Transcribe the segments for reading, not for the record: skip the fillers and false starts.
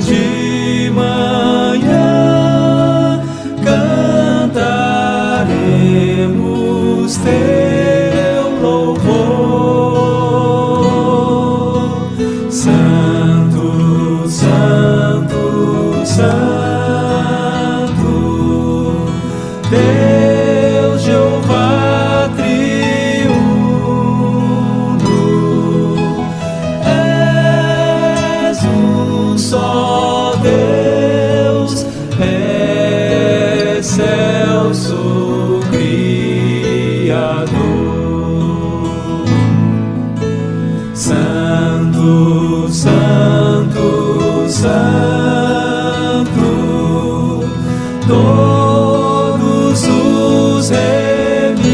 de manhã cantaremos teu louvor. Santo, Santo, Santo, Deus Jeová triuno, és um só Deus, excelso Criador. Santo, Santo, Santo, todos os remidos,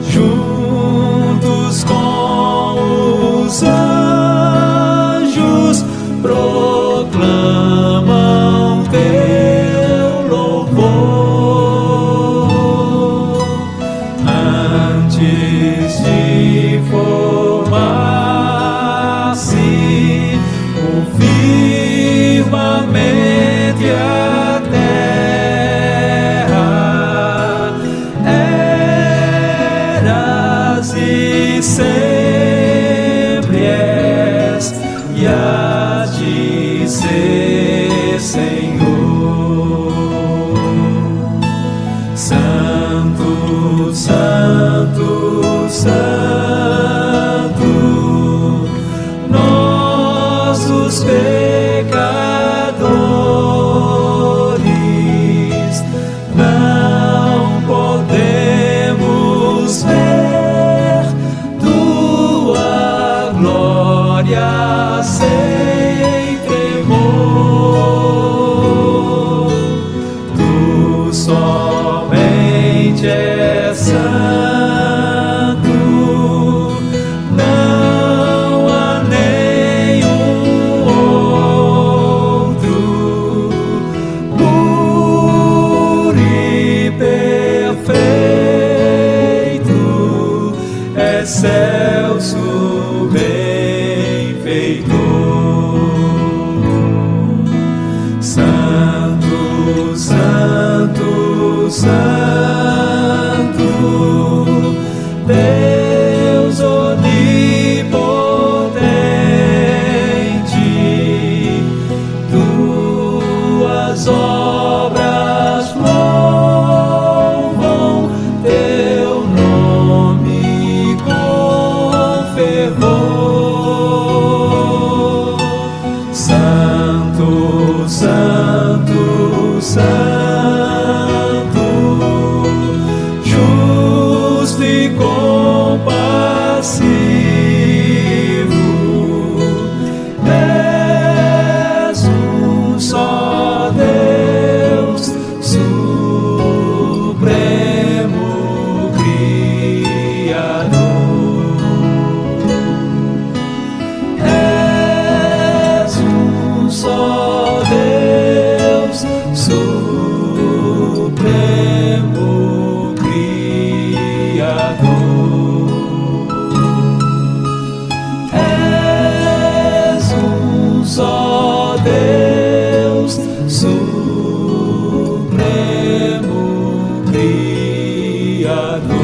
juntos com os anjos, proclamam teu louvor. Antes de formar-se o firmamento e a terra, eras e sempre és, e hás de ser, Senhor. Santo, Santo, Santo, nossos pecadores não podemos ver tua glória sem tremor. Tu somente és santo, não há nenhum outro, puro e perfeito, excelso benfeitor. Santo, Santo, Santo, Deus onipotente, tuas obras louvam teu nome com fervor. Santo, Santo, Santo, justo e compassivo, és um só Deus, supremo Criador. És um só Deus, supremo Criador. És um só Deus, supremo Criador.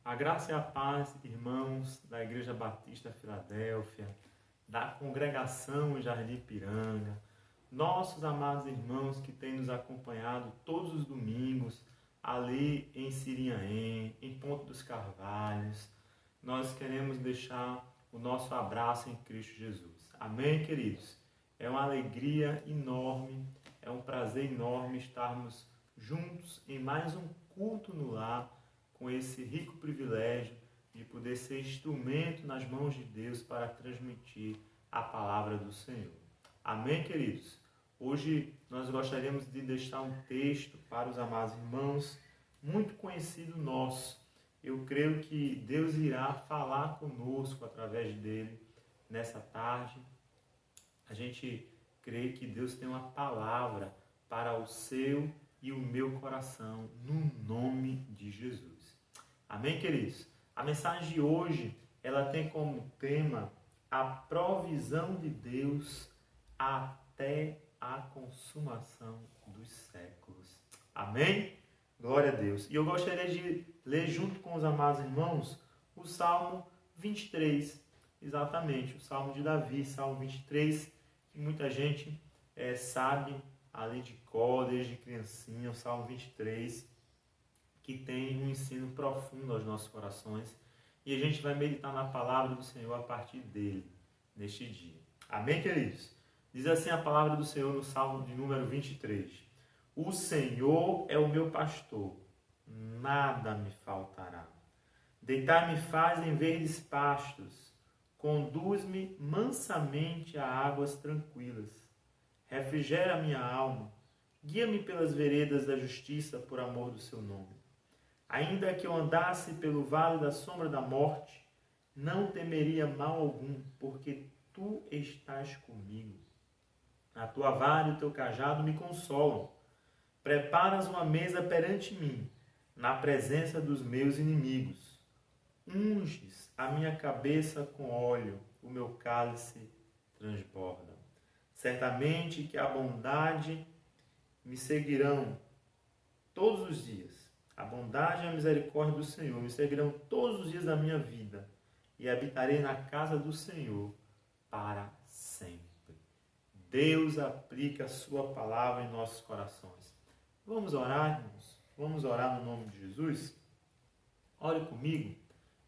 A graça e a paz, irmãos da Igreja Batista Filadélfia, da Congregação Jardim Ipiranga, nossos amados irmãos que têm nos acompanhado todos os domingos, ali em Sirinhaém, em Ponto dos Carvalhos, nós queremos deixar o nosso abraço em Cristo Jesus. Amém, queridos? É uma alegria enorme, é um prazer enorme estarmos juntos em mais um culto no lar, com esse rico privilégio de poder ser instrumento nas mãos de Deus para transmitir a palavra do Senhor. Amém, queridos? Hoje nós gostaríamos de deixar um texto para os amados irmãos, muito conhecido nosso. Eu creio que Deus irá falar conosco através dele nessa tarde. A gente crê que Deus tem uma palavra para o seu e o meu coração, no nome de Jesus. Amém, queridos? A mensagem de hoje, ela tem como tema a provisão de Deus até a consumação dos séculos. Amém? Glória a Deus. E eu gostaria de ler junto com os amados irmãos o Salmo 23, exatamente, o Salmo de Davi, Salmo 23, que muita gente sabe ali de cor, desde criancinha, o Salmo 23, que tem um ensino profundo aos nossos corações, e a gente vai meditar na palavra do Senhor a partir dele, neste dia. Amém, queridos? Diz assim a palavra do Senhor no Salmo de número 23. O Senhor é o meu pastor, nada me faltará. Deitar-me faz em verdes pastos, conduz-me mansamente a águas tranquilas. Refrigera minha alma, guia-me pelas veredas da justiça por amor do seu nome. Ainda que eu andasse pelo vale da sombra da morte, não temeria mal algum, porque tu estás comigo. A tua vara e o teu cajado me consolam. Preparas uma mesa perante mim, na presença dos meus inimigos. Unges a minha cabeça com óleo, o meu cálice transborda. Certamente que a bondade me seguirão todos os dias. A bondade e a misericórdia do Senhor me seguirão todos os dias da minha vida, e habitarei na casa do Senhor para sempre. Deus aplica a sua palavra em nossos corações. Vamos orar, irmãos? Vamos orar no nome de Jesus? Ore comigo.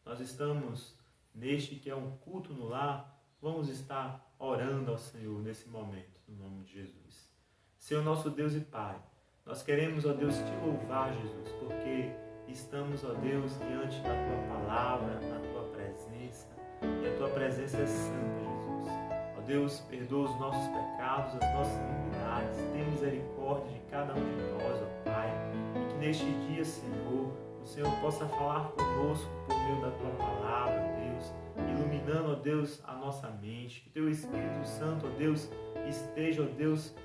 Nós estamos neste que é um culto no lar. Vamos estar orando ao Senhor nesse momento, no nome de Jesus. Senhor nosso Deus e Pai, nós queremos, ó Deus, te louvar, Jesus, porque estamos, ó Deus, diante da tua palavra, na tua presença, e a tua presença é santa, Jesus. Ó Deus, perdoa os nossos pecados, as nossas iniquidades, tem misericórdia de cada um de nós, ó Pai, e que neste dia, Senhor, o Senhor possa falar conosco por meio da tua palavra, Deus, iluminando, ó Deus, a nossa mente, que teu Espírito Santo, ó Deus, esteja, ó Deus,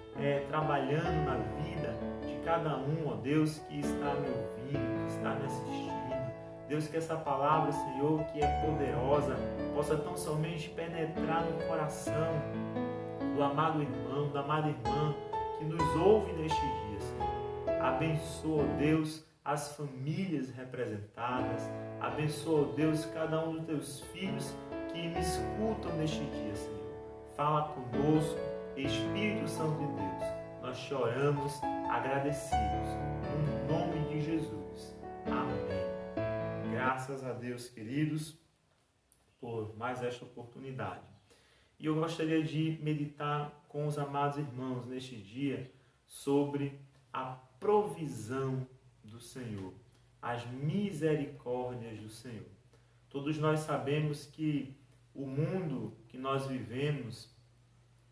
trabalhando na vida de cada um, ó Deus, que está me ouvindo, que está me assistindo. Deus, que essa palavra, Senhor, que é poderosa, possa tão somente penetrar no coração do amado irmão, da amada irmã que nos ouve neste dia, Senhor. Abençoa, Deus, as famílias representadas. Abençoa, Deus, cada um dos teus filhos que me escutam neste dia, Senhor. Fala conosco, Espírito Santo de Deus. Nós choramos agradecidos. No nome de Jesus. Amém. Graças a Deus, queridos, por mais esta oportunidade. E eu gostaria de meditar com os amados irmãos neste dia sobre a provisão do Senhor, as misericórdias do Senhor. Todos nós sabemos que o mundo que nós vivemos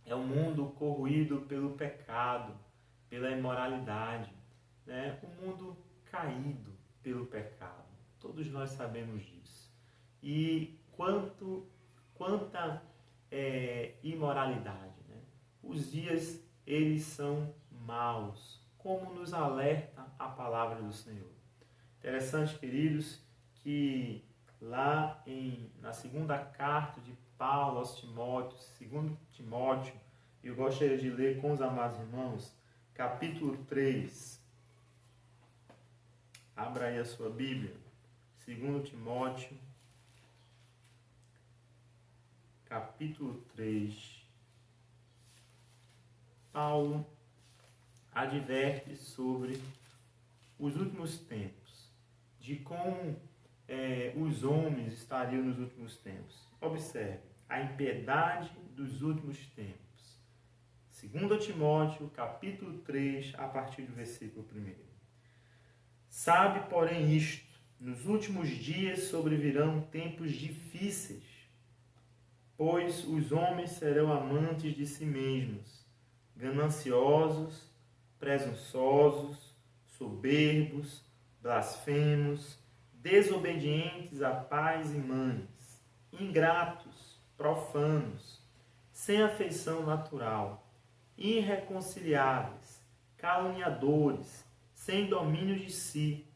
é um mundo corroído pelo pecado, pela imoralidade, né? Um mundo caído pelo pecado. Todos nós sabemos disso. E quanta imoralidade, né? Os dias, eles são maus, como nos alerta a palavra do Senhor. Interessante, queridos, que lá na segunda carta de Paulo aos Timóteos, 2 Timóteo, eu gostaria de ler com os amados irmãos, capítulo 3. Abra aí a sua Bíblia. 2 Timóteo, capítulo 3. Paulo adverte sobre os últimos tempos, de como os homens estariam nos últimos tempos. Observe, a impiedade dos últimos tempos. 2 Timóteo, capítulo 3, a partir do versículo 1. Sabe, porém, isto: nos últimos dias sobrevirão tempos difíceis, pois os homens serão amantes de si mesmos, gananciosos, presunçosos, soberbos, blasfemos, desobedientes a pais e mães, ingratos, profanos, sem afeição natural, irreconciliáveis, caluniadores, sem domínio de si,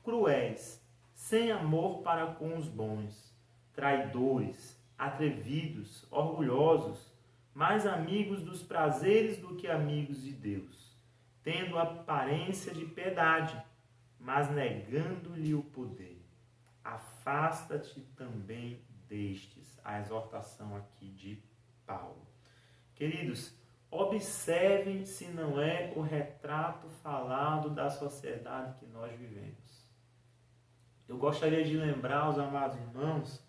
cruéis, sem amor para com os bons, traidores, atrevidos, orgulhosos, mais amigos dos prazeres do que amigos de Deus, tendo aparência de piedade, mas negando-lhe o poder. Afasta-te também destes. A exortação aqui de Paulo. Queridos, observem se não é o retrato falado da sociedade que nós vivemos. Eu gostaria de lembrar aos amados irmãos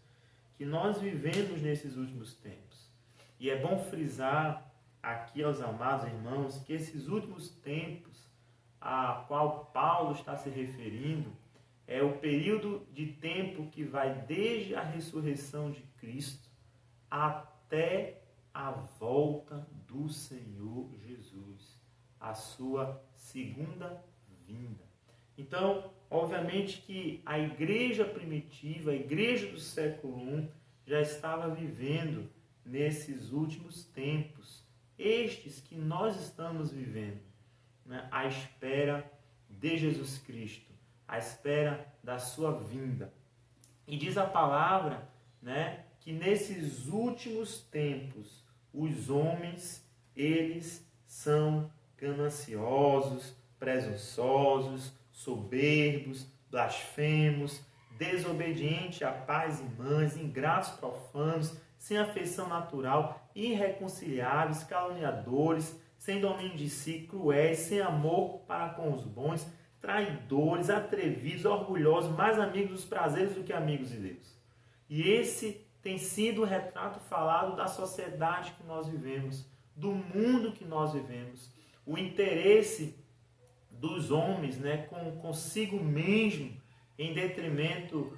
que nós vivemos nesses últimos tempos. E é bom frisar aqui aos amados irmãos que esses últimos tempos a qual Paulo está se referindo é o período de tempo que vai desde a ressurreição de Cristo até a volta do Senhor Jesus, a sua segunda vinda. Então, obviamente que a igreja primitiva, a igreja do século I, já estava vivendo nesses últimos tempos, estes que nós estamos vivendo, né, à espera de Jesus Cristo, à espera da sua vinda. E diz a palavra, né, que nesses últimos tempos, os homens, eles são gananciosos, presunçosos, soberbos, blasfemos, desobedientes a pais e mães, ingratos, profanos, sem afeição natural, irreconciliáveis, caluniadores, sem domínio de si, cruéis, sem amor para com os bons, traidores, atrevidos, orgulhosos, mais amigos dos prazeres do que amigos de Deus. E esse tem sido o retrato falado da sociedade que nós vivemos, do mundo que nós vivemos, o interesse dos homens, né, consigo mesmo, em detrimento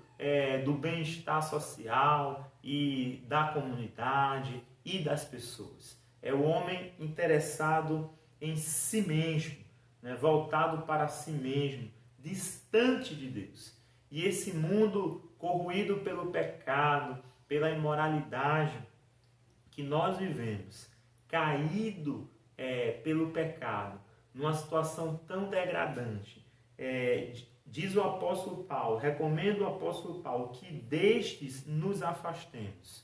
do bem-estar social e da comunidade e das pessoas. É o homem interessado em si mesmo, né, voltado para si mesmo, distante de Deus. E esse mundo corroído pelo pecado, pela imoralidade que nós vivemos, caído pelo pecado, numa situação tão degradante, diz o apóstolo Paulo, recomenda o apóstolo Paulo que destes nos afastemos.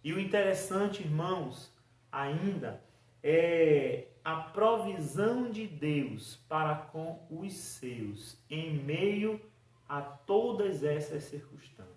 E o interessante, irmãos, ainda é a provisão de Deus para com os seus em meio a todas essas circunstâncias.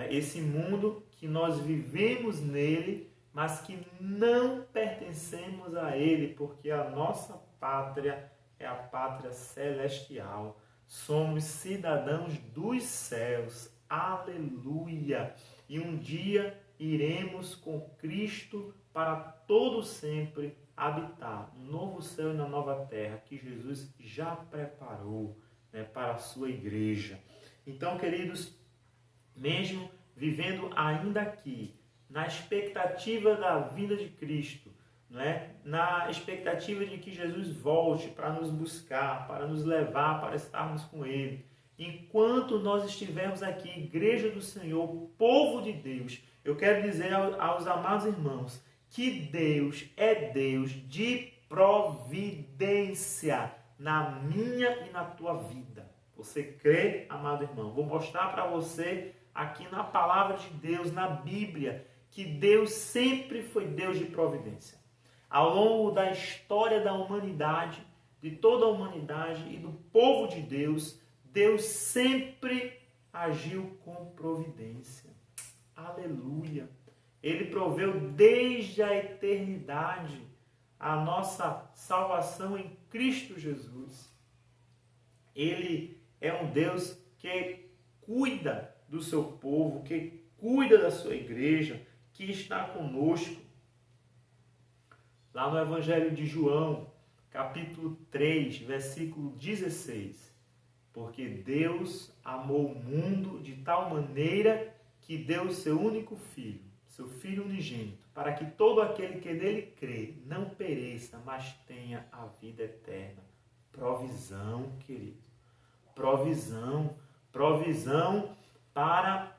Esse mundo que nós vivemos nele, mas que não pertencemos a ele, porque a nossa pátria é a pátria celestial. Somos cidadãos dos céus. Aleluia! E um dia iremos com Cristo para todo sempre habitar no novo céu e na nova terra que Jesus já preparou, né, para a sua igreja. Então, queridos, mesmo vivendo ainda aqui, na expectativa da vinda de Cristo, né, na expectativa de que Jesus volte para nos buscar, para nos levar, para estarmos com Ele, enquanto nós estivermos aqui, igreja do Senhor, povo de Deus, eu quero dizer aos amados irmãos que Deus é Deus de providência na minha e na tua vida. Você crê, amado irmão? Vou mostrar para você aqui na palavra de Deus, na Bíblia, que Deus sempre foi Deus de providência. Ao longo da história da humanidade, de toda a humanidade e do povo de Deus, Deus sempre agiu com providência. Aleluia! Ele proveu desde a eternidade a nossa salvação em Cristo Jesus. Ele é um Deus que cuida do seu povo, que cuida da sua igreja, que está conosco. Lá no Evangelho de João, capítulo 3, versículo 16. Porque Deus amou o mundo de tal maneira que deu o seu único filho, seu Filho unigênito, para que todo aquele que nele crê não pereça, mas tenha a vida eterna. Provisão, querido. Provisão. Provisão para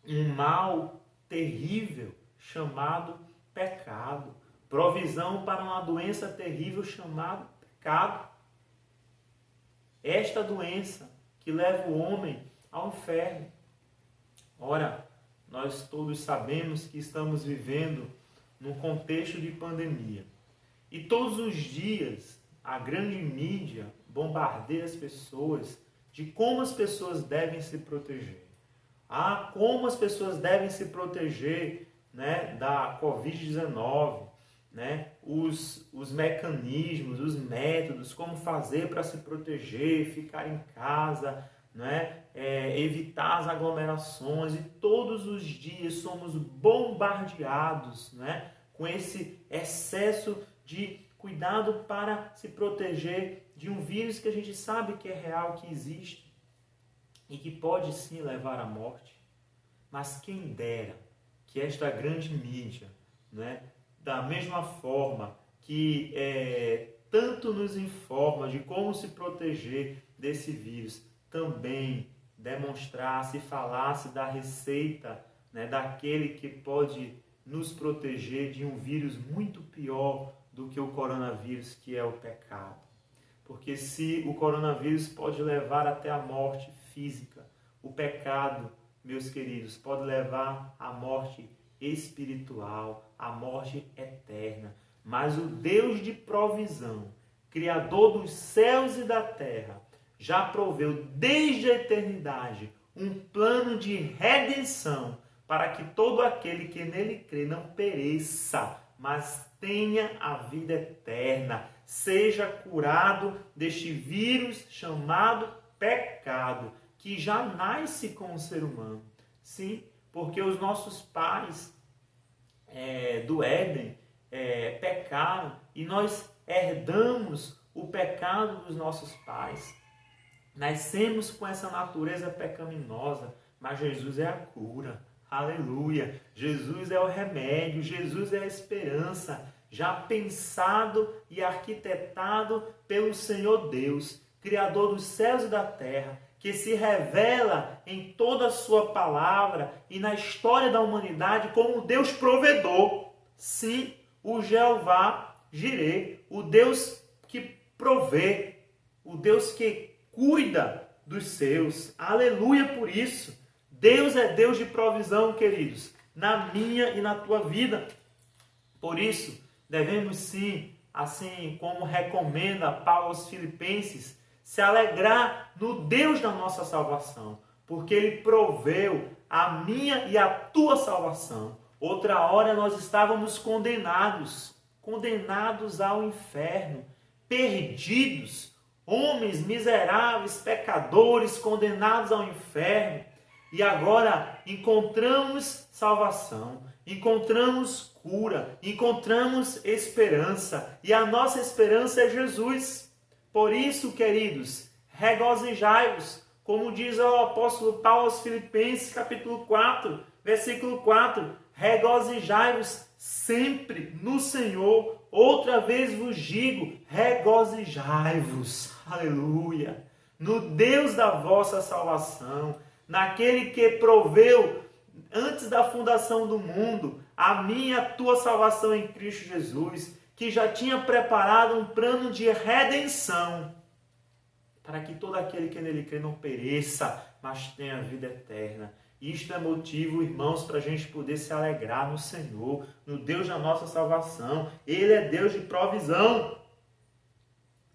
um mal terrível chamado pecado. Provisão para uma doença terrível chamada pecado. esta doença que leva o homem ao inferno. Ora, nós todos sabemos que estamos vivendo num contexto de pandemia. E todos os dias a grande mídia bombardeia as pessoas de como as pessoas devem se proteger. Como as pessoas devem se proteger, né, da Covid-19, né, os mecanismos, os métodos, como fazer para se proteger, ficar em casa, né, evitar as aglomerações, e todos os dias somos bombardeados, né, com esse excesso de cuidado para se proteger de um vírus que a gente sabe que é real, que existe e que pode sim levar à morte. Mas quem dera que esta grande mídia, né, da mesma forma que tanto nos informa de como se proteger desse vírus, também demonstrasse e falasse da receita, né, daquele que pode nos proteger de um vírus muito pior do que o coronavírus, que é o pecado. Porque se o coronavírus pode levar até a morte física, o pecado, meus queridos, pode levar à morte espiritual, à morte eterna. Mas o Deus de provisão, Criador dos céus e da terra, já proveu desde a eternidade um plano de redenção para que todo aquele que nele crê não pereça, mas tenha a vida eterna, seja curado deste vírus chamado pecado, que já nasce com o ser humano. Sim, porque os nossos pais do Éden pecaram e nós herdamos o pecado dos nossos pais. Nascemos com essa natureza pecaminosa, mas Jesus é a cura. Aleluia! Jesus é o remédio, Jesus é a esperança, já pensado e arquitetado pelo Senhor Deus, Criador dos céus e da terra, que se revela em toda a sua palavra e na história da humanidade como Deus provedor. Sim, o Jeová Jireh, o Deus que provê, o Deus que cuida dos seus. Aleluia por isso. Deus é Deus de provisão, queridos, na minha e na tua vida. Por isso, devemos sim, assim como recomenda Paulo aos Filipenses, se alegrar no Deus da nossa salvação, porque Ele proveu a minha e a tua salvação. Outra hora nós estávamos condenados ao inferno, perdidos, homens miseráveis, pecadores, condenados ao inferno. E agora encontramos salvação, encontramos cura, encontramos esperança. E a nossa esperança é Jesus. Por isso, queridos, regozijai-vos, como diz o apóstolo Paulo aos Filipenses, capítulo 4, versículo 4. Regozijai-vos sempre no Senhor. Outra vez vos digo, regozijai-vos. Aleluia. No Deus da vossa salvação, naquele que proveu antes da fundação do mundo a minha e a tua salvação em Cristo Jesus, que já tinha preparado um plano de redenção para que todo aquele que nele crê não pereça, mas tenha vida eterna. Isto é motivo, irmãos, para a gente poder se alegrar no Senhor, no Deus da nossa salvação. Ele é Deus de provisão.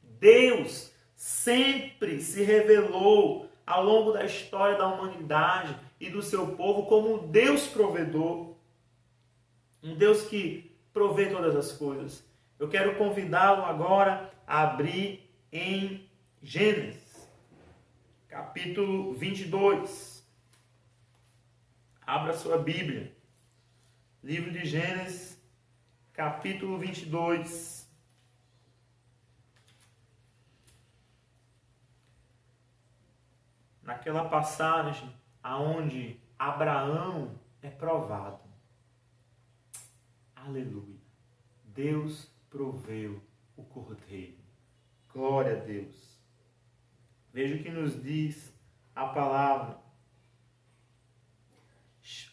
Deus sempre se revelou ao longo da história da humanidade e do seu povo como um Deus provedor, um Deus que provê todas as coisas. Eu quero convidá-lo agora a abrir em Gênesis, capítulo 22. Abra sua Bíblia. Livro de Gênesis, capítulo 22. Naquela passagem aonde Abraão é provado. Aleluia. Deus proveu o cordeiro. Glória a Deus. Veja o que nos diz a palavra.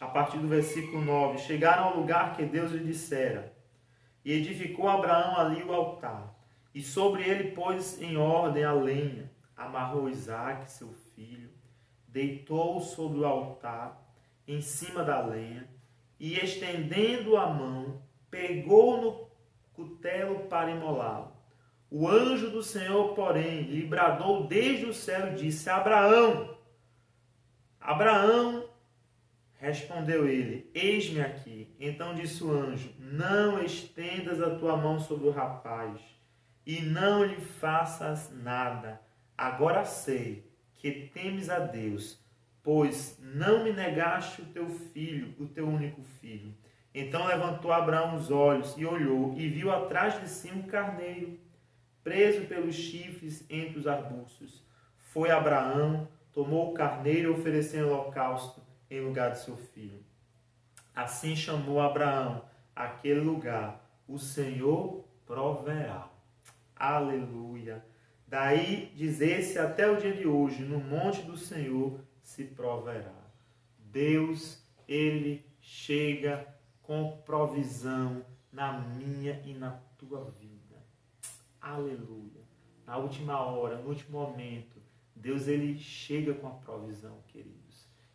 A partir do versículo 9. Chegaram ao lugar que Deus lhe dissera. E edificou Abraão ali o altar. E sobre ele pôs em ordem a lenha, amarrou Isaque, seu filho, deitou-o sobre o altar, em cima da lenha, e estendendo a mão, pegou no cutelo para imolá-lo. O anjo do Senhor, porém, lhe bradou desde o céu e disse: Abraão! Abraão! Respondeu ele: Eis-me aqui. Então disse o anjo: Não estendas a tua mão sobre o rapaz, e não lhe faças nada. Agora sei que temes a Deus, pois não me negaste o teu filho, o teu único filho. Então levantou Abraão os olhos e olhou, e viu atrás de si um carneiro, preso pelos chifres entre os arbustos. Foi Abraão, tomou o carneiro e ofereceu em holocausto em lugar de seu filho. Assim chamou Abraão aquele lugar: o Senhor proverá. Aleluia! Daí dizer-se até o dia de hoje: no monte do Senhor se proverá. Deus, Ele chega com provisão na minha e na tua vida. Aleluia! Na última hora, no último momento, Deus, Ele chega com a provisão, queridos.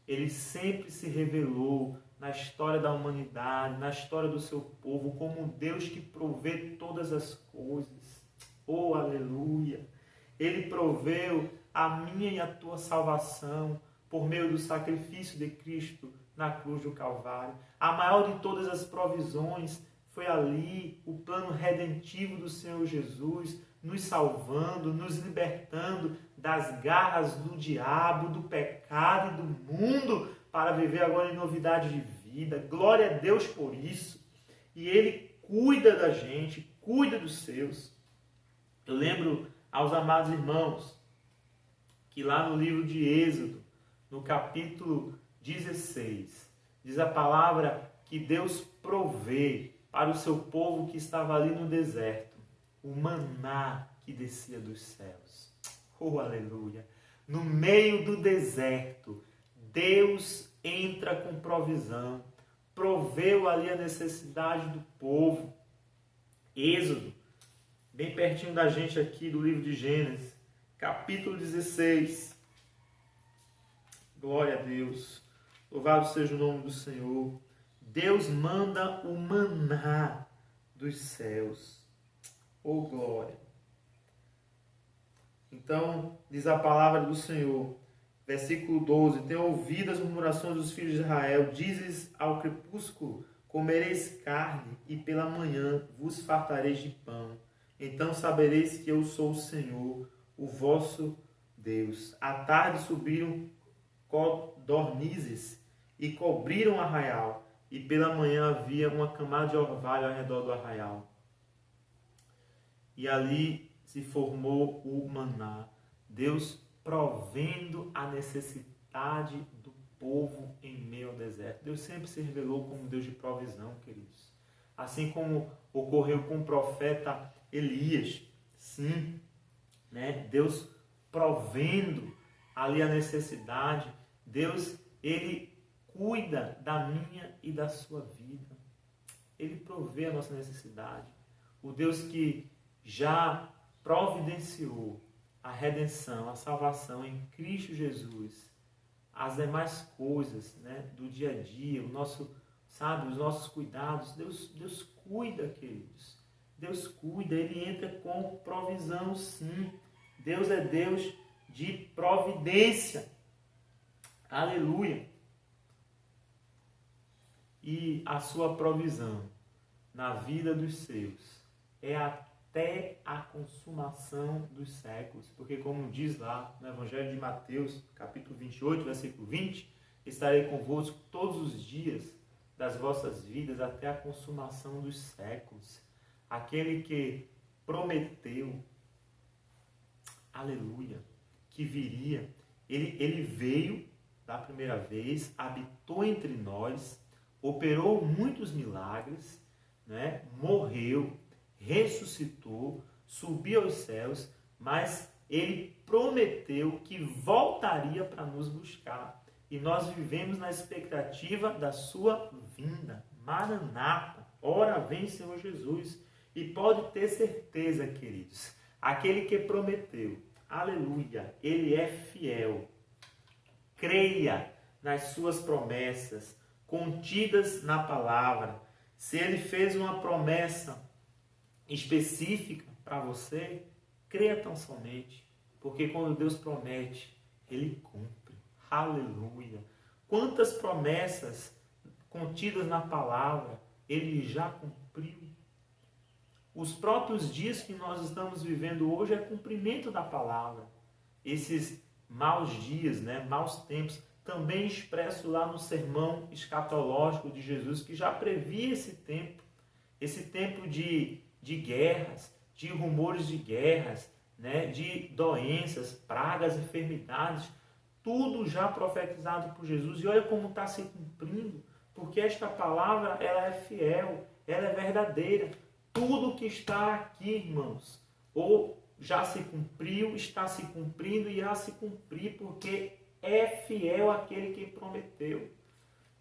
Ele sempre se revelou na história da humanidade, na história do seu povo, como um Deus que provê todas as coisas. Oh, aleluia! Ele proveu a minha e a tua salvação por meio do sacrifício de Cristo na cruz do Calvário. A maior de todas as provisões foi ali o plano redentivo do Senhor Jesus, nos salvando, nos libertando das garras do diabo, do pecado e do mundo, para viver agora em novidade de vida. Glória a Deus por isso. E Ele cuida da gente, cuida dos seus. Eu lembro aos amados irmãos que lá no livro de Êxodo, no capítulo 16, diz a palavra que Deus provê para o seu povo que estava ali no deserto o maná que descia dos céus. Oh, aleluia! No meio do deserto, Deus entra com provisão, proveu ali a necessidade do povo. Êxodo, bem pertinho da gente aqui do livro de Gênesis, capítulo 16. Glória a Deus. Louvado seja o nome do Senhor. Deus manda o maná dos céus. Oh, glória. Então, diz a palavra do Senhor, versículo 12: Tenho ouvido as murmurações dos filhos de Israel, dizes ao crepúsculo: comereis carne, e pela manhã vos fartareis de pão. Então sabereis que eu sou o Senhor, o vosso Deus. À tarde subiram codornizes e cobriram o arraial, e pela manhã havia uma camada de orvalho ao redor do arraial. E ali se formou o maná, Deus provendo a necessidade do povo em meio ao deserto. Deus sempre se revelou como Deus de provisão, queridos. Assim como ocorreu com o profeta Elias. Sim, né? Deus provendo ali a necessidade. Deus, Ele cuida da minha e da sua vida. Ele provê a nossa necessidade. O Deus que já providenciou a redenção, a salvação em Cristo Jesus, as demais coisas, né, do dia a dia, o nosso, sabe, os nossos cuidados, Deus cuida, queridos. Deus cuida, Ele entra com provisão, sim. Deus é Deus de providência. Aleluia. E a sua provisão na vida dos seus é até a consumação dos séculos. Porque como diz lá no Evangelho de Mateus, capítulo 28, versículo 20, estarei convosco todos os dias das vossas vidas até a consumação dos séculos. Aquele que prometeu, aleluia, que viria, ele veio da primeira vez, habitou entre nós, operou muitos milagres, né? Morreu, ressuscitou, subiu aos céus, mas ele prometeu que voltaria para nos buscar. E nós vivemos na expectativa da sua vinda. Maranata, ora vem Senhor Jesus. E pode ter certeza, queridos, aquele que prometeu, Aleluia! Ele é fiel. Creia nas suas promessas contidas na palavra. Se ele fez uma promessa específica para você, creia tão somente, porque quando Deus promete, Ele cumpre. Aleluia! Quantas promessas contidas na palavra Ele já cumpriu? Os próprios dias que nós estamos vivendo hoje é cumprimento da palavra. Esses maus dias, maus tempos, também expresso lá no sermão escatológico de Jesus, que já previa esse tempo de guerras, de rumores de guerras, de doenças, pragas, enfermidades, tudo já profetizado por Jesus. E olha como está se cumprindo, porque esta palavra ela é fiel, ela é verdadeira. Tudo que está aqui, irmãos, ou já se cumpriu, está se cumprindo e irá se cumprir, porque é fiel aquele que prometeu,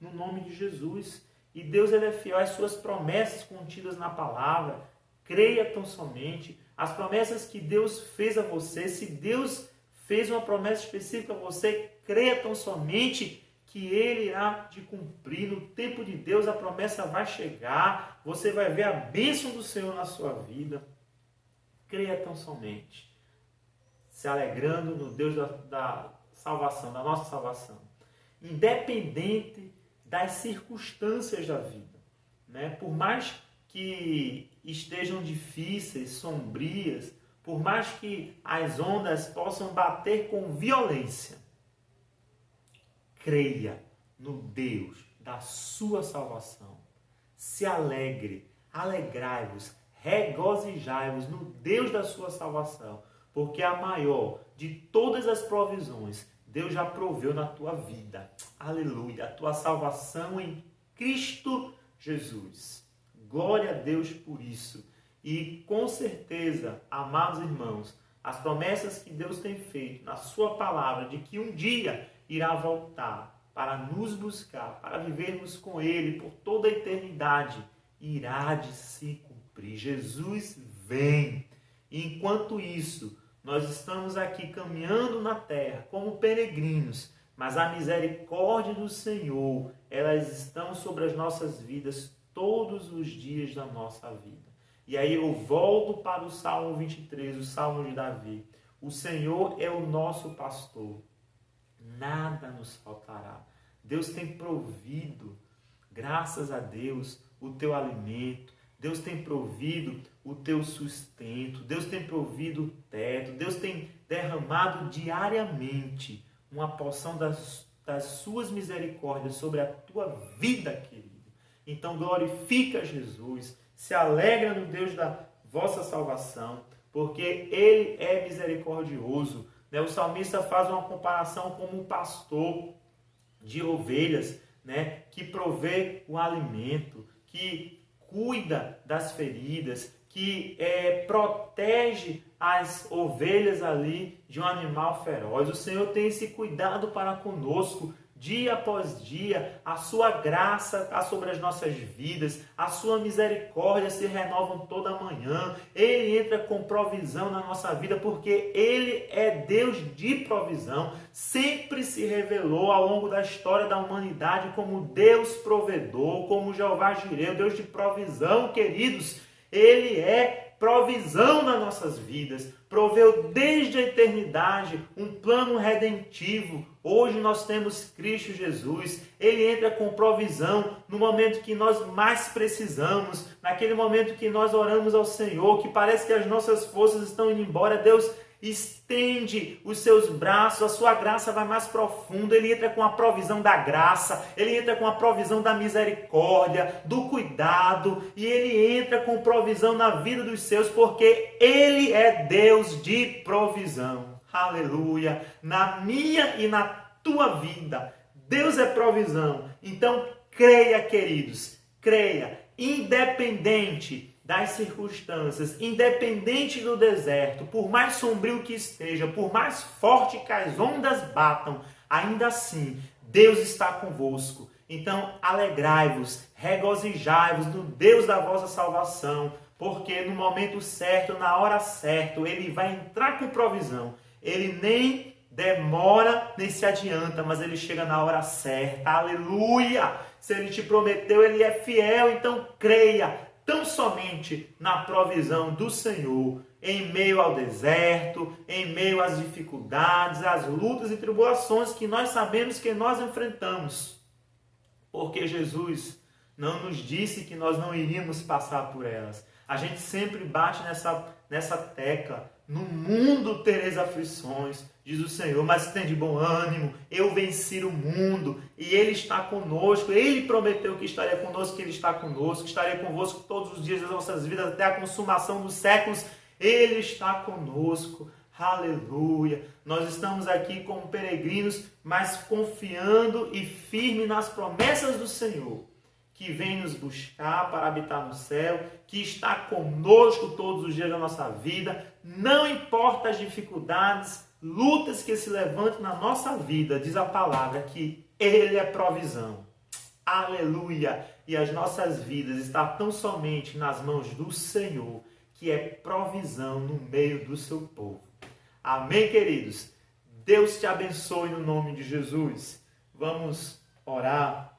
no nome de Jesus. E Deus ele é fiel às suas promessas contidas na palavra. Creia tão somente. As promessas que Deus fez a você, se Deus fez uma promessa específica a você, creia tão somente que Ele irá te cumprir. No tempo de Deus a promessa vai chegar, você vai ver a bênção do Senhor na sua vida. Creia tão somente, se alegrando no Deus da salvação, da nossa salvação. Independente das circunstâncias da vida, por mais que estejam difíceis, sombrias, por mais que as ondas possam bater com violência, creia no Deus da sua salvação. Se alegre, alegrai-vos, regozijai-vos no Deus da sua salvação, porque a maior de todas as provisões Deus já proveu na tua vida. Aleluia! A tua salvação em Cristo Jesus. Glória a Deus por isso. E com certeza, amados irmãos, as promessas que Deus tem feito na sua palavra, de que um dia irá voltar para nos buscar, para vivermos com Ele por toda a eternidade, irá de se cumprir. Jesus vem. E enquanto isso, nós estamos aqui caminhando na terra como peregrinos, mas a misericórdia do Senhor, elas estão sobre as nossas vidas todos os dias da nossa vida. E aí eu volto para o Salmo 23, o Salmo de Davi. O Senhor é o nosso pastor, nada nos faltará. Deus tem provido, graças a Deus, o teu alimento. Deus tem provido o teu sustento. Deus tem provido o teto. Deus tem derramado diariamente uma porção das suas misericórdias sobre a tua vida, querido. Então glorifica Jesus, se alegra no Deus da vossa salvação, porque Ele é misericordioso. O salmista faz uma comparação como um pastor de ovelhas, que provê o alimento, que cuida das feridas, que protege as ovelhas ali de um animal feroz. O Senhor tem esse cuidado para conosco, dia após dia. A sua graça está sobre as nossas vidas, a sua misericórdia se renovam toda manhã. Ele entra com provisão na nossa vida, porque Ele é Deus de provisão. Sempre se revelou ao longo da história da humanidade como Deus provedor, como Jeová Jireh, Deus de provisão, queridos. Ele é provisão nas nossas vidas, proveu desde a eternidade um plano redentivo. Hoje nós temos Cristo Jesus, Ele entra com provisão no momento que nós mais precisamos, naquele momento que nós oramos ao Senhor, que parece que as nossas forças estão indo embora. Deus estende os seus braços, a sua graça vai mais profundo. Ele entra com a provisão da graça, Ele entra com a provisão da misericórdia, do cuidado, e Ele entra com provisão na vida dos seus, porque Ele é Deus de provisão. Aleluia! Na minha e na tua vida, Deus é provisão. Então creia, queridos, creia, independente das circunstâncias, independente do deserto, por mais sombrio que esteja, por mais forte que as ondas batam, ainda assim, Deus está convosco. Então, alegrai-vos, regozijai-vos no Deus da vossa salvação, porque no momento certo, na hora certa, Ele vai entrar com provisão, Ele nem demora, nem se adianta, mas ele chega na hora certa. Aleluia! Se ele te prometeu, ele é fiel, então creia tão somente na provisão do Senhor, em meio ao deserto, em meio às dificuldades, às lutas e tribulações que nós sabemos que nós enfrentamos. Porque Jesus não nos disse que nós não iríamos passar por elas. A gente sempre bate nessa tecla. No mundo tereis aflições, diz o Senhor, mas tem de bom ânimo, eu venci o mundo, e Ele está conosco. Ele prometeu que estaria conosco, que Ele está conosco, que estaria convosco todos os dias das nossas vidas, até a consumação dos séculos. Ele está conosco, aleluia. Nós estamos aqui como peregrinos, mas confiando e firme nas promessas do Senhor, que vem nos buscar para habitar no céu, que está conosco todos os dias da nossa vida. Não importa as dificuldades, lutas que se levantam na nossa vida, diz a palavra que Ele é provisão. Aleluia! E as nossas vidas estão tão somente nas mãos do Senhor, que é provisão no meio do seu povo. Amém, queridos? Deus te abençoe no nome de Jesus. Vamos orar.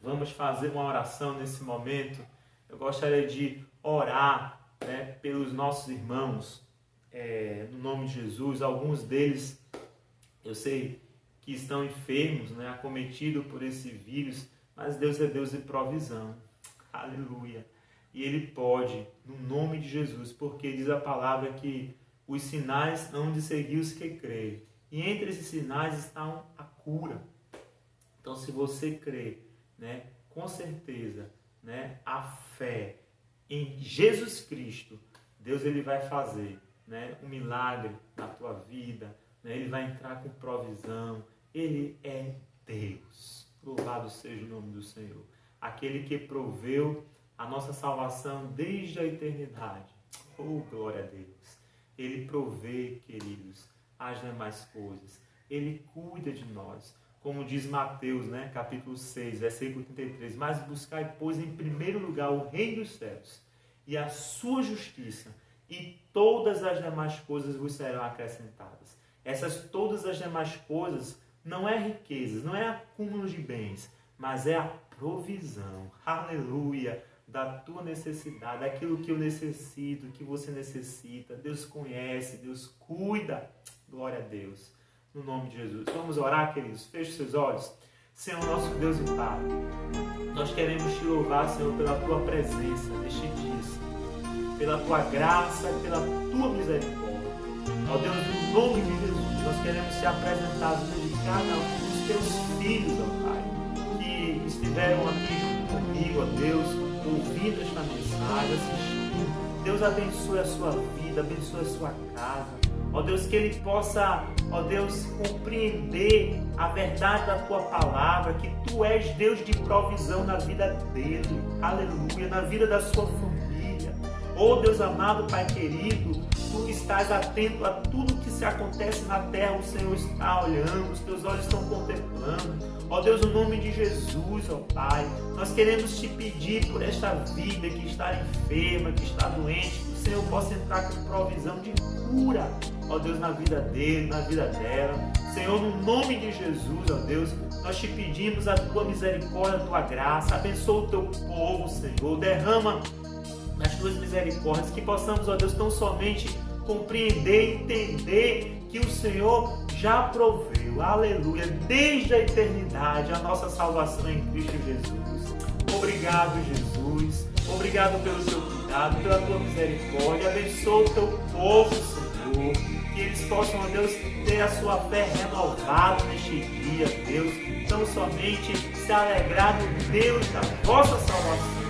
Vamos fazer uma oração nesse momento. Eu gostaria de orar, pelos nossos irmãos, no nome de Jesus. Alguns deles, eu sei que estão enfermos, acometidos por esse vírus, mas Deus é Deus de provisão. Aleluia. E Ele pode, no nome de Jesus, porque diz a palavra que os sinais hão de seguir os que creem. E entre esses sinais está a cura. Então, se você crê, com certeza, a fé em Jesus Cristo, Deus ele vai fazer um milagre na tua vida, Ele vai entrar com provisão. Ele é Deus. Louvado seja o nome do Senhor. Aquele que proveu a nossa salvação desde a eternidade. Oh, glória a Deus. Ele provê, queridos, as demais coisas. Ele cuida de nós. Como diz Mateus, capítulo 6, versículo 33. Mas buscai, pois, em primeiro lugar o reino dos céus e a sua justiça, e todas as demais coisas vos serão acrescentadas. Essas todas as demais coisas não é riquezas, não é acúmulo de bens, mas é a provisão, aleluia, da tua necessidade, daquilo que eu necessito, que você necessita. Deus conhece, Deus cuida. Glória a Deus. No nome de Jesus. Vamos orar, queridos. Feche seus olhos. Senhor, nosso Deus e Pai, nós queremos te louvar, Senhor, pela tua presença neste dia, Senhor, pela tua graça e pela tua misericórdia. Ó Deus, no nome de Jesus, nós queremos te apresentar a vida de cada um dos teus filhos, ó Pai, que estiveram aqui junto comigo, ó Deus, ouvindo esta mensagem, assistindo. Deus abençoe a sua vida, abençoe a sua casa. Ó Deus, que ele possa, ó Deus, compreender a verdade da tua palavra, que tu és Deus de provisão na vida dele, aleluia, na vida da sua família. Ó Deus amado, Pai querido, tu estás atento a tudo que se acontece na terra, o Senhor está olhando, os teus olhos estão contemplando. Ó Deus, no nome de Jesus, ó Pai, nós queremos te pedir por esta vida que está enferma, que está doente, que o Senhor possa entrar com provisão de cura, ó Deus, na vida dele, na vida dela. Senhor, no nome de Jesus, ó Deus, nós te pedimos a tua misericórdia, a tua graça. Abençoa o teu povo, Senhor. Derrama as tuas misericórdias, que possamos, ó Deus, tão somente compreender, entender que o Senhor já proveu, aleluia, desde a eternidade, a nossa salvação em Cristo Jesus. Obrigado, Jesus. Obrigado pelo teu cuidado, pela tua misericórdia. Abençoa o teu povo, Senhor. Que eles possam, ó Deus, ter a sua fé renovada neste dia, Deus. Tão somente se alegrar no Deus da vossa salvação.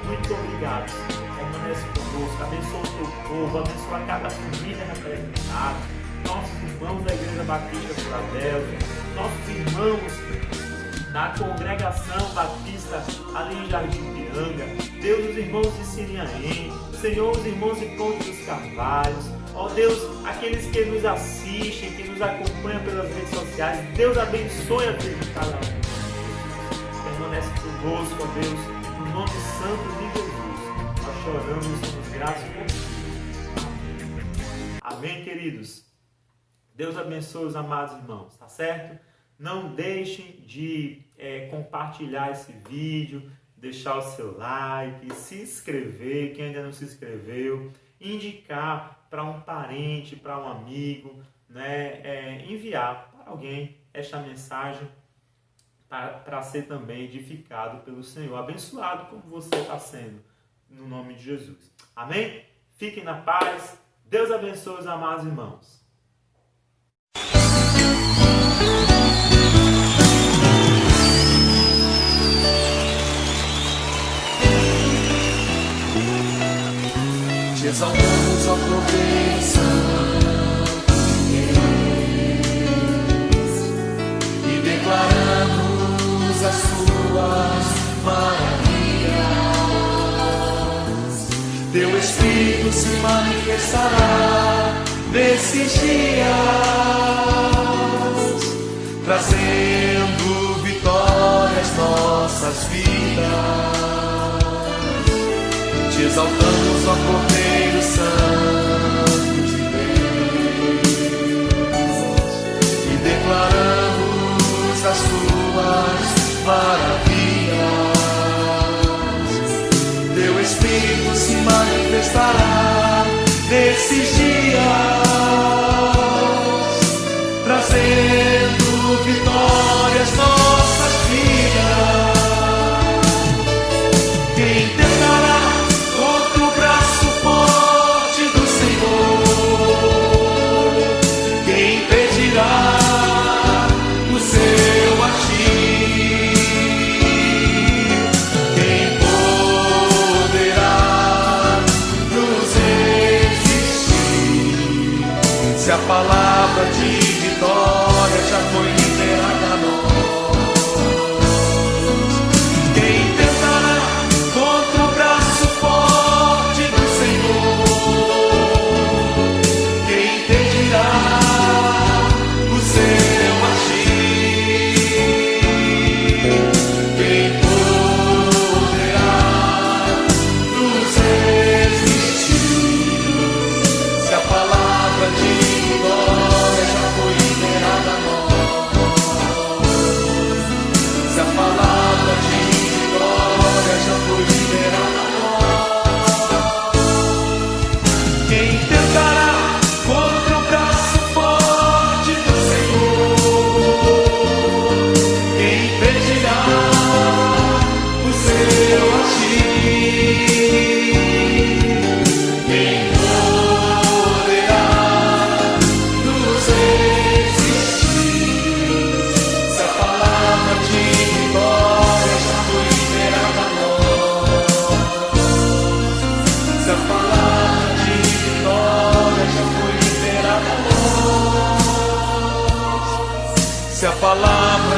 Muito obrigado. Permanece conosco. Abençoa o teu povo. Abençoa cada família representada. Nossos irmãos da Igreja Batista Filadélfia. Nossos irmãos da Congregação Batista ali em Jardim Piranga. Deus, os irmãos de Siriaém. Senhor, os irmãos de Ponte dos Carvalhos. Ó Deus, aqueles que nos assistem, que nos acompanham pelas redes sociais. Deus abençoe a vida de cada um. Permanece conosco, ó Deus, no nome santo de Jesus. Nós choramos e somos gratos por ti. Amém, queridos? Deus abençoe os amados irmãos, tá certo? Não deixem de compartilhar esse vídeo, deixar o seu like, se inscrever, quem ainda não se inscreveu, indicar para um parente, para um amigo, né? Enviar para alguém esta mensagem para ser também edificado pelo Senhor, abençoado como você está sendo, no nome de Jesus. Amém? Fiquem na paz. Deus abençoe os amados irmãos. Te exaltamos, ó Cordeiro Santo de Deus, e declaramos as suas maravilhas. Teu Espírito se manifestará nesses dias, trazendo vitória às nossas vidas. Te exaltamos, ó Cordeiro Santo de Deus, e declaramos as tuas maravilhas. Teu Espírito se manifestará nesses dias, trazendo vitória às nossas vidas. Quem tentará contra o braço forte do Senhor? Quem impedirá o seu agir? Quem poderá nos resistir? Se a palavra de vitória já foi liberada a nós. Quem tentará contra o braço forte do Senhor? Quem impedirá o seu agir? Quem poderá nos resistir? Se a palavra de vitória já foi liberada a nós. Se a palavra de vitória já foi liberada a nós. Quem tentará contra o braço forte do Senhor? Quem impedirá o seu agir? Quem poderá nos resistir? Se a palavra de vitória já foi liberada a nós. Se a palavra de vitória já foi liberada a nós. Se a palavra